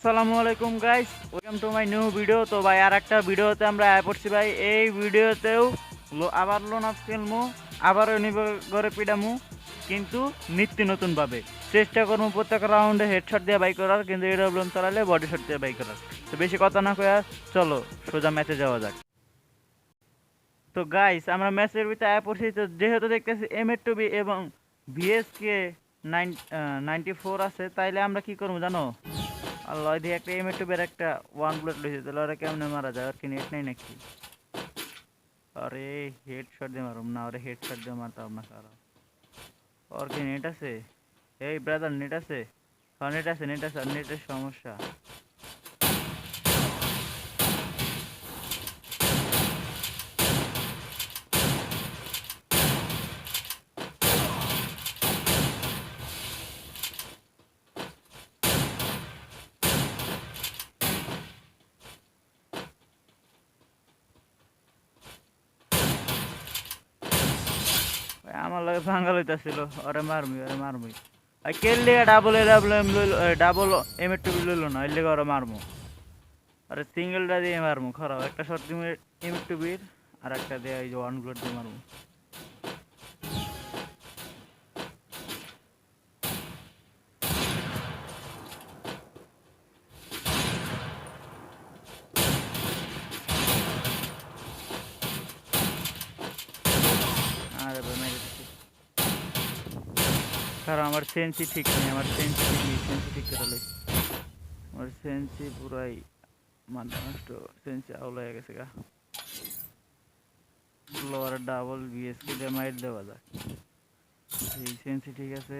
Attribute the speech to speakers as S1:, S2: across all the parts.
S1: আসসালামু আলাইকুম guys, welcome to my new video. তো ভাই আর একটা ভিডিওতে আমরা আয় পড়ছি ভাই। এই ভিডিওতেও আবার লোন আপ খেলমু, আবারও নিব করে পিডামু, কিন্তু নিত্য নতুনভাবে চেষ্টা করবো প্রত্যেক রাউন্ডে হেডশট দিয়ে বাই করার, কিন্তু এডব্লিউএম চালালে বডি শট দিয়ে বাই করার। তো বেশি কথা না কয়া চলো সোজা ম্যাচে যাওয়া যাক। তো গাইস আমরা ম্যাচের ভিতরে আয় পড়ছি। তো যেহেতু দেখতেছি M8 এবং VSK 94 আছে, তাইলে আমরা কি করবো জানো? আল্লাহ দিয়ে একটা M8 একটা ওয়ান বুলেট লইছে, তাহলে ওরা কেমনে মারা যায়? আর কি নেট নাই নাকি? আরে হেডশট দিয়ে মারুম না, ওরে হেডশট দিয়ে মারতাম না কারো। ওর কি নেট আছে? এই ব্রাদার নেট আছে? হ্যাঁ নেট আছে, নেট আছে, আর নেটের সমস্যা। আমার লাগে ভাঙ্গা লইতাছিল, ওরে মারমুই, ওরে মারমুই। আর কেল লিগা ডাবল এডব্লিউএম লইলো, ডাবল M8 লইলো না, এর লিগা ওরে মারমু। আরে সিঙ্গেলটা দিয়ে মারমু, খারাপ একটা শট দিমু M8 আর একটা দিয়ে এই যে ওয়ান বুলেট দিয়ে মারমু। আরে ভাই মেরে দিছি। কারণ আমার সেন্সি ঠিক নেই, আমার সেন্সি ঠিক নেই, সেন্সি ঠিক করে লই। আমার সেন্সি পুরাই মাথা নষ্ট, সেন্সি আউল হয়ে গেছে গা। লোয়ার ডাবল বিএসকে দিয়ে মাইর দেওয়া যাক। এই সেন্সি ঠিক আছে,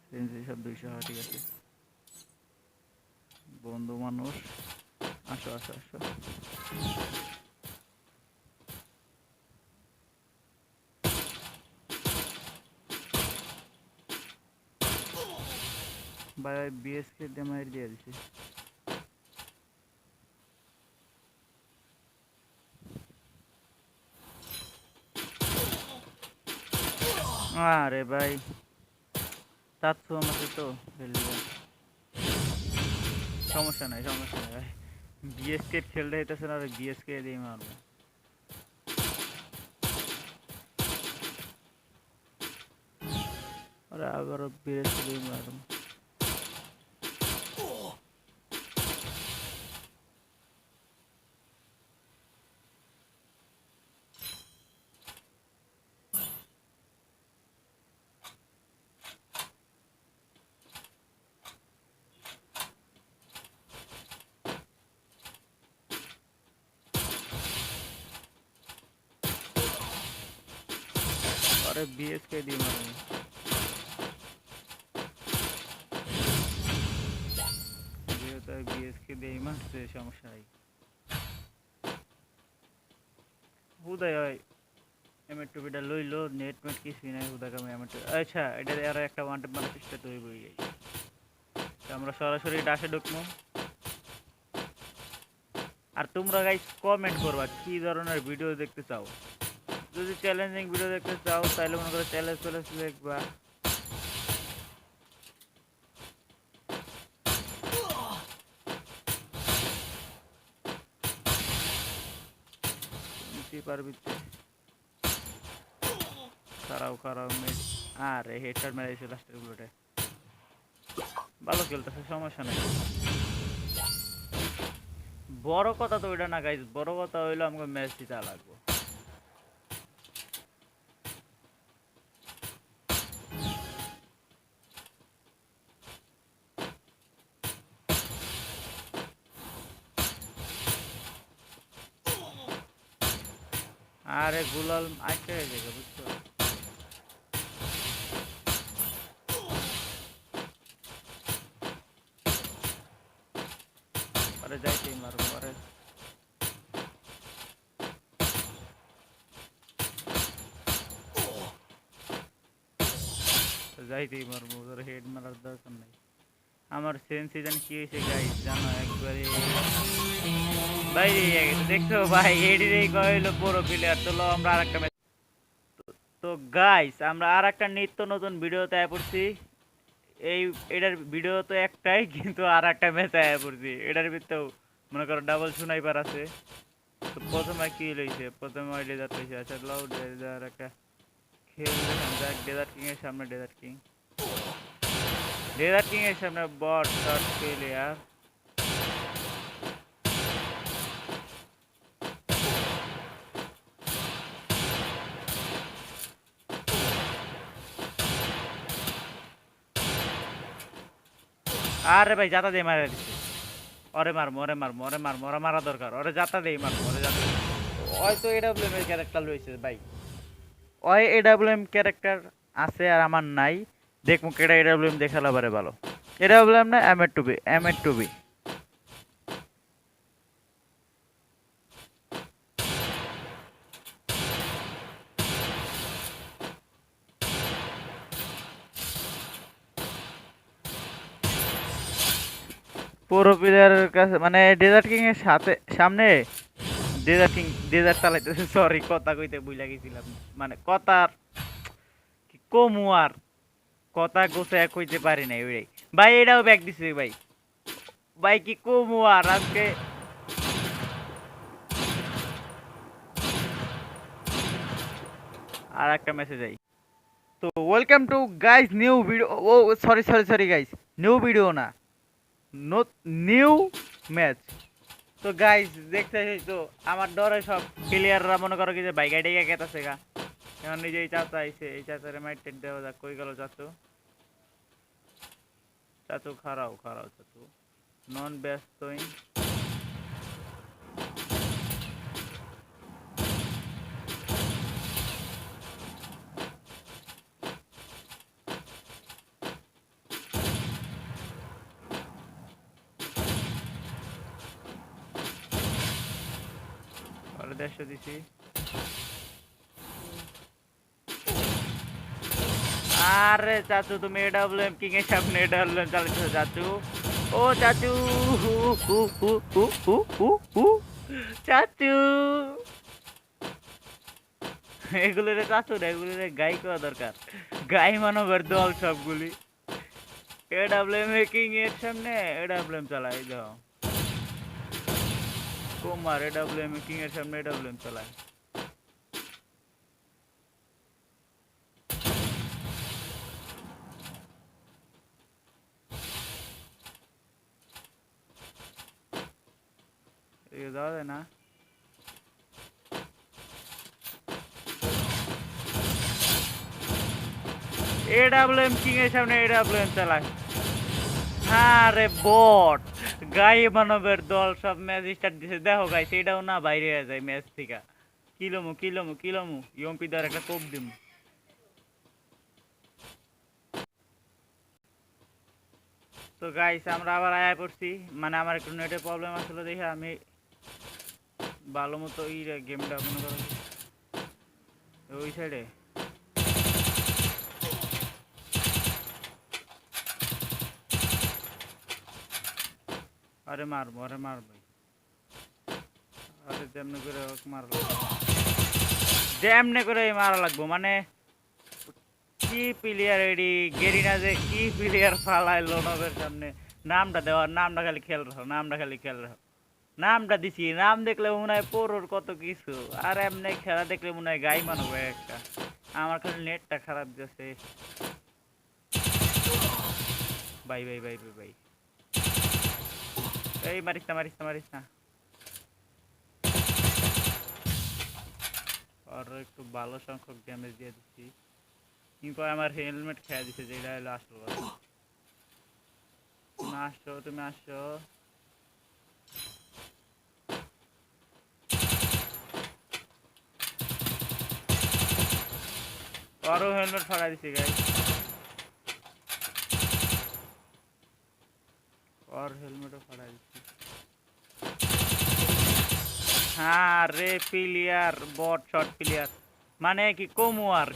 S1: সেন্সি সব 200 হওয়া ঠিক আছে। বন্ধু মানুষ, আসো আসো আসো। ভাই বিএসকে দিয়ে মাইর দিয়ে দিছি। আরে ভাই তাৎসু আমাকে তো ফেললি। সমস্যা নাই, সমস্যা নাই ভাই, বিএসকে খেলতে হইতেছে না, বিএসকে দিয়ে মারবো। আরে আবারও বিএসকে দিয়ে মারবো। আরে বিএসকে দিয়ে মারবো। যেহেতু বিএসকে দিয়ে মারছে, সমস্যা নাই। হুদাই হয় M8 লইলো, নেট মেট কিছুই নাই, হুদা কামে M8। আচ্ছা এটা আর একটা ওয়ান টেপ মারার চেষ্টা তো হইবই। আমরা সরাসরি ডাসে ঢুকবো। আর তোমরা গাইস কমেন্ট করবা কি ধরনের ভিডিও দেখতে চাও। যদি চ্যালেঞ্জিং ভিডিও দেখতে চাও তাহলে মনে করো চ্যালেঞ্জ চ্যালেঞ্জ দেখবা। নিতে পারবি তো। খারাপ খারাপ মেট। আরে হেডশট মেরেছে লাস্টের বুলেটে। ভালো খেলতেছে, সমস্যা নাই। বড় কথা তো ওইটা না গাইস, বড় কথা হইলো আমাকে ম্যাচ জিতা লাগবে। আরে গুলাল আইতে হয়ে যাবে বুঝছো। আরে যাইতেই মারবো, আরে যাইতেই মারবো, ওর হেড মারার দরকার নাই। আমার সেন্সি জানি কি হয়েছে গাইস জানো একবারে বাইরে গেছে দেখছো ভাই, এডিরেই কইলো পুরো প্লেয়ার। চলো আমরা আরেকটা ম্যাচ। তো গাইস আমরা আরেকটা নিত্য নতুন ভিডিওতে আয় পড়ছি। এই এটার ভিডিও তো একটাই, কিন্তু আর একটা ম্যাচ আয়া পড়ছি এটার ভিতরেও মনে করো ডাবল স্নাইপার আছে। তো প্রথমে কি লইছে, প্রথমে ওই ডেজার্ট লইছে। আচ্ছা লাউ ডেজার্ট একটা খেল দেখান যাক। ডেজার্ট কিং এর সামনে ডেজার্ট কিং, ডেজার্ট কিং এর সামনে বট শট প্লেয়ার। আরে ভাই জাতা দিয়ে মারা দিছে। ওরে মার মরে মার মরে মার মরা মারা দরকার, ওরে জাতা দেই মার মরে জাতা। ওই তো এডব্লিউএম এর ক্যারেক্টার লইছে ভাই, ওই এডব্লিউএম ক্যারেক্টার আছে আর আমার নাই। দেখমু কেডা এডব্লিউএম দেখালা বারে ভালো। এডব্লিউএম না এম এর টু বি, এম এর টু বি। পুরো প্লেয়ারের কাছে মানে ডেজার্ট কিং এর সাথে সামনে ডেজার্ট কিং ডেজার্ট চালাইতেছে। সরি কথা কইতে ভুইলা গেছিলাম, মানে কথার কি কমু আর, কথা গোছায় কইতে পারি নাই ওই। ভাই এটাও ব্যাক দিছে ভাই, ভাই কি কমু আর আজকে। আর একটা মেসেজ আই। তো welcome to guys new video. ও sorry sorry sorry guys, new video না, নত নিউ ম্যাচ। তো গাইস দেখতেছিস তো আমার ডরে সব প্লেয়াররা মনে করো কি যে বাইক আইডে গেতাছে গা। এখন এই যে এই চাচা আইছে, এই চাচারে মাইট দেওয়া যাক। কই গেল চাচু? চাচু খারাও খারাও চাচু, নন ব্যস্তই। আরে 150 দিছি। আরে চাচু তুমি এডব্লিউএম কিং এর সামনে এডব্লিউএম চালাচ্ছো চাচু। ও চাচু হু হু হু হু হু হু হু। চাচু এগুলো রে চাচু না, এগুলো রে গাই করা দরকার। গাই মানবের দল সবগুলি। এডব্লিউএম কিং এর সামনে এডব্লিউএম চালায় দাও। কুমার এডব্লিউএম কিং এর সামনে এডব্লিউএম চালায়। এদিকে যাওয়া যায় না। এডব্লিউএম কিং এর সামনে এডব্লিউএম চালায়। আরে বট গাই মানবের দল সব ম্যাচ স্টার্ট দিছে। দেখো গাইস এটাও না বাইরে হয়ে যায় ম্যাচ থেকে। কিলোমু কিলোমু কিলোমু ইউএমপি দ্বারা একটা কোপ দিমু। তো গাইস আমরা আবার আয়া পড়ছি, মানে আমার একটু নেটের প্রবলেম আসলে দেখে আমি ভালো মতো এই গেমটা মনে করো ওই সাইডে। আরে মারবো আরে মারবো, আরে যেমনে করে হোক মারা লাগবো, যেমনে করে মারা লাগবো। মানে কি প্লেয়ার এডি গেরিনা যে কি প্লেয়ার ফালায় লোনবের সামনে। নামটা দেওয়ার, নামটা খালি খেল রাখো, নামটা খালি খেল রাখো। নামটা দিছি, নাম দেখলে মনে হয় পড়োর কত কিছু, আর এমনি খেলা দেখলে মনে হয় গাই মানব একটা। আমার খালি নেটটা খারাপ যাচ্ছে। ভাই ভাই ভাই ভাই ভাই এই মারিস না মারিস না মারিস না। আর একটু ভালো সংখ্যক ড্যামেজ দিয়ে দিচ্ছি, কিন্তু আমার হেলমেট খেয়ে দিছে, যেটা হলো আসল কথা। তুমি আসছো, তুমি আসছো। আরো হেলমেট ফাড়া দিছে গাইস, আর হেলমেটও ফাড়া দিছে। হ্যাঁ রে প্লেয়ার বট শট প্লেয়ার, মানে কি কমু আর।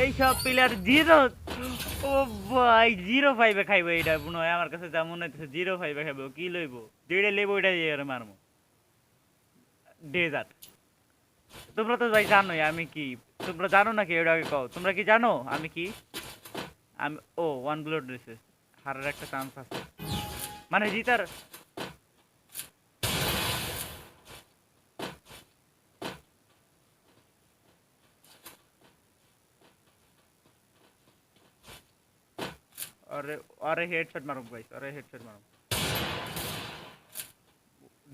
S1: এইসব প্লেয়ার জিরো, ও ভাই 0-5 খাইবো। এটা মনে হয় আমার কাছে যা মনে হচ্ছে 0-5 খাইবো। কি লইবো যেটা লইবো ওইটা দিয়ে মারবো ডেজার্ট। তোমরা তো ভাই জানোই আমি কি, তোমরা জানো নাকি? ওটা আগে কও, তোমরা কি জানো আমি কি? আমি ও 1 ব্লড দিছে, হারার একটা চান্স আছে, মানে জিতার। আরে আরে হেডশট মারো গাইস, আরে হেডশট মারো।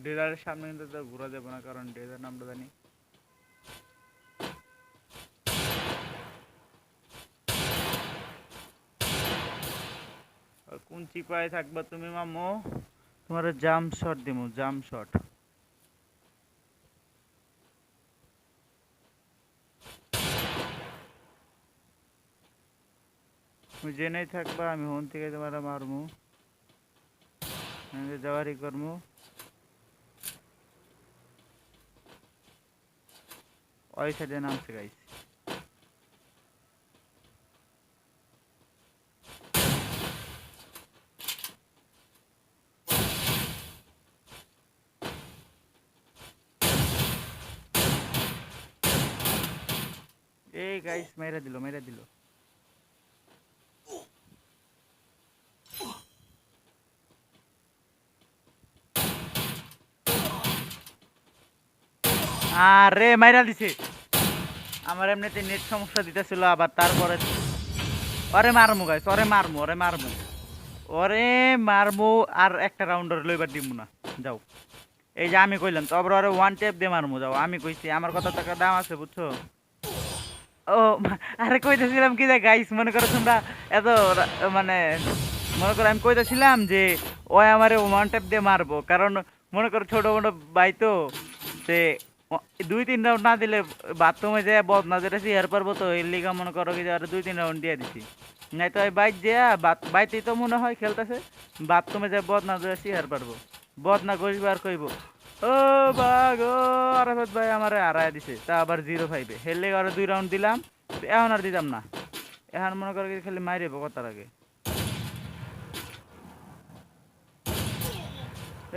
S1: ডেজারের সামনে কিন্তু তো ঘোরা যাবে না, কারণ ডেজার নামটা জানি। আর কোন চিপায় থাকবা তুমি মামু, তোমার জাম্প শট দিমু, জাম্প শট। তুমি জেনেই থাকবা আমি হন থেকে তোমার মারমু, যাওয়ারই করমু। ওই সাইডে নামছে গাইস। এই গাইস মেরে দিল, মেরে দিল। আরে মাইরা দিছে। আমার এমনিতে নেট সমস্যা দিতেছিল, আবার তারপরে ওরে মারমু গাইস, ওরে মারমু, ওরে মারমু, ওরে মারমু। আর একটা রাউন্ড ওরে লইবার দিমু না, যাও। এই যে আমি কইলাম তো, আবার ওরে ওয়ান ট্যাপ দিয়ে মারমু, যাও। আমি কইছি আমার কত টাকা দাম আছে বুঝছো। ও আরে কইতেছিলাম কি যে গাইস, মনে করো তোমরা এত মানে মনে করো আমি কইতেছিলাম যে ওই আমারে ওয়ান ট্যাপ দিয়ে মারবো, কারণ মনে করো ছোট মোটো ভাই তো, সে 2-3 রাউন্ড না দিলে বাথরুমে যায় বদ না যেটা সিয়ার পারবো, তো এর লিগা মনে করো কি যে আর 2-3 রাউন্ড দিয়ে দিছি। নাই তো ওই বাইক যে বাইতেই তো মনে হয় খেলতেছে, বাথরুমে যায় বদ না যেটা সিয়ার পারবো, বদ না গসবে আর কইব ও বাগ ও আরাফাত ভাই আমারে হারায় দিছে, তা আবার 0-5-এ হেললে আরো 2 রাউন্ড দিলাম। এখন আর দিতাম না, এখন মনে করো কি খালি মাইরে কথার আগে।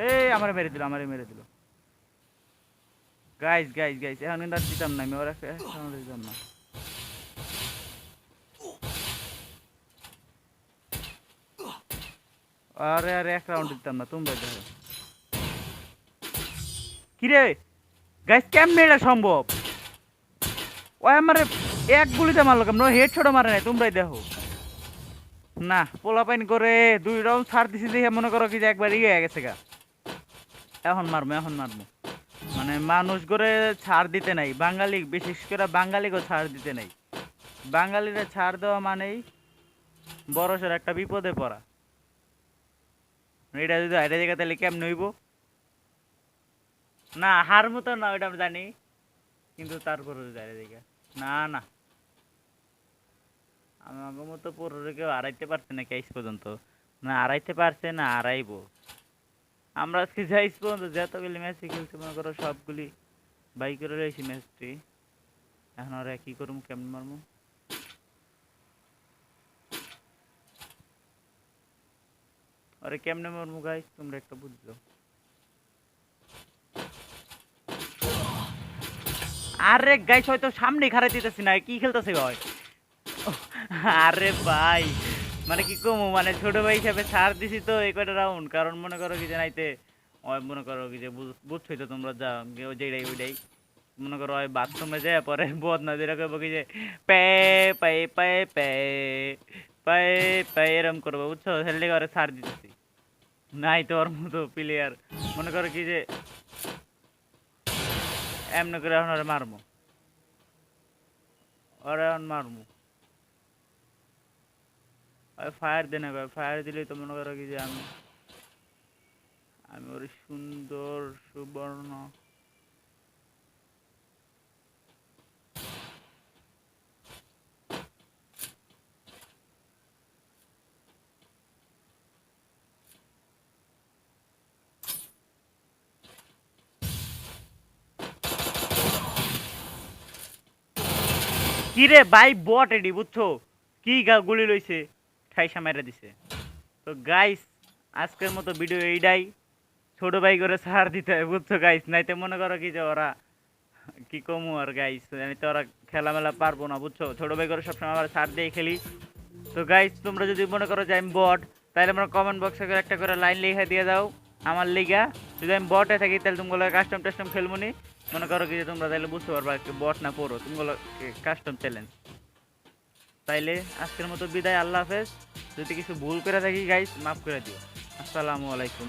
S1: এই আমারে মেরে দিল, আমারে মেরে দিল। গাইস গাইস গাইস এখন কিন্তু আর দিতাম না, আমি ওরা এখন দিতাম না। আরে আরে এক রাউন্ড দিতাম না, তোমরা দেখো কিরে গাইস কেমনে এটা সম্ভব। ওই আমারে এক গুলিতে মারলো, কেমন হেডশট মারে নাই, তোমরাই দেখো না। পোলাপাইন করে 2 রাউন্ড ছাড় দিছি দেখে মনে করো কি যে একবার ইয়ে গেছে গা। এখন মারমু, এখন মারমু, মানে মানুষ করে ছাড় দিতে নাই, বাঙালি বিশেষ করে বাঙালিকেও ছাড় দিতে নাই। বাঙালিরা ছাড় দেওয়া মানেই বড়সড় একটা বিপদে পড়া। এটা যদি হাইটা জায়গা তাহলে কেমন হইব। না হারমু তো না, ওইটা আমি জানি, কিন্তু তারপরে হাইটা জায়গা না না, আমার মতো পুরো কেউ হারাইতে পারছে না কেস পর্যন্ত, না হারাইতে পারছে না হারাইবো। আমরা আজকে যাই পর্যন্ত যতগুলি ম্যাচে খেলছি মনে করো সবগুলি বাই করে রয়েছি ম্যাচটি। এখন ওরা কি করবো, কেমন মারমু। আরে কেমনে মারমু গাইস তোমরা একটা বুঝছো। আরে গাইস হয়তো সামনে খারাই দিতেছি না, কি খেলতেছে ভাই। আরে ভাই মানে কি কমু, মানে ছোট ভাই হিসাবে ছাড় দিছি তো এই কয়টা রাউন্ড, কারণ মনে করো কি যে নাইতে ওই মনে করো কি যে বুঝছোই তো তোমরা, যা যেটাই ওইটাই মনে করো ওই বাথরুমে যায় পরে বদনা যেটা করবো কি যে পে পাই পাই পে পাই পাই এরম করবো বুঝছো, হেললে করে ছাড় দিতেছি। নাই তো ওর মতো প্লেয়ার মনে করো কি যে এমনি করে এখন ওরা মারমু, ওরা এখন মারমু। ফায়ার দেনে ফায়ার দিলেই তো মনে করো কি যে আমি আমি ওর সুন্দর সুবর্ণ। কিরে ভাই বট এডি বুঝছো, কি গুলি লইছে ঠাইসা মেরে দিছে। তো গাইস আজকের মতো ভিডিও এইটাই, ছোট ভাই করে ছাড় দিতে হয় বুঝছো গাইস, নাইতে মনে করো কি যে ওরা কি কমু আর গাইস, আমি তো ওরা খেলা মেলা পারবো না বুঝছো, ছোট ভাই করে সবসময় আবার ছাড় দিয়ে খেলি। তো গাইস তোমরা যদি মনে করো যে আমি বট, তাহলে আমরা কমেন্ট বক্সে করে একটা করে লাইন লিখে দিয়ে দাও আমার লিগা। যদি আমি বটে থাকি তাহলে তোমরা কাস্টম টাস্টম খেলবো নি, মনে করো কি যে তোমরা তাহলে বুঝতে পারবা বট না পড়ো তোমরা কাস্টম চ্যালেঞ্জ। তাইলে আজকের মতো বিদায়, আল্লাহ হাফেজ। যদি কিছু ভুল করে থাকি গাইস মাফ করে দিও। আসসালামু আলাইকুম।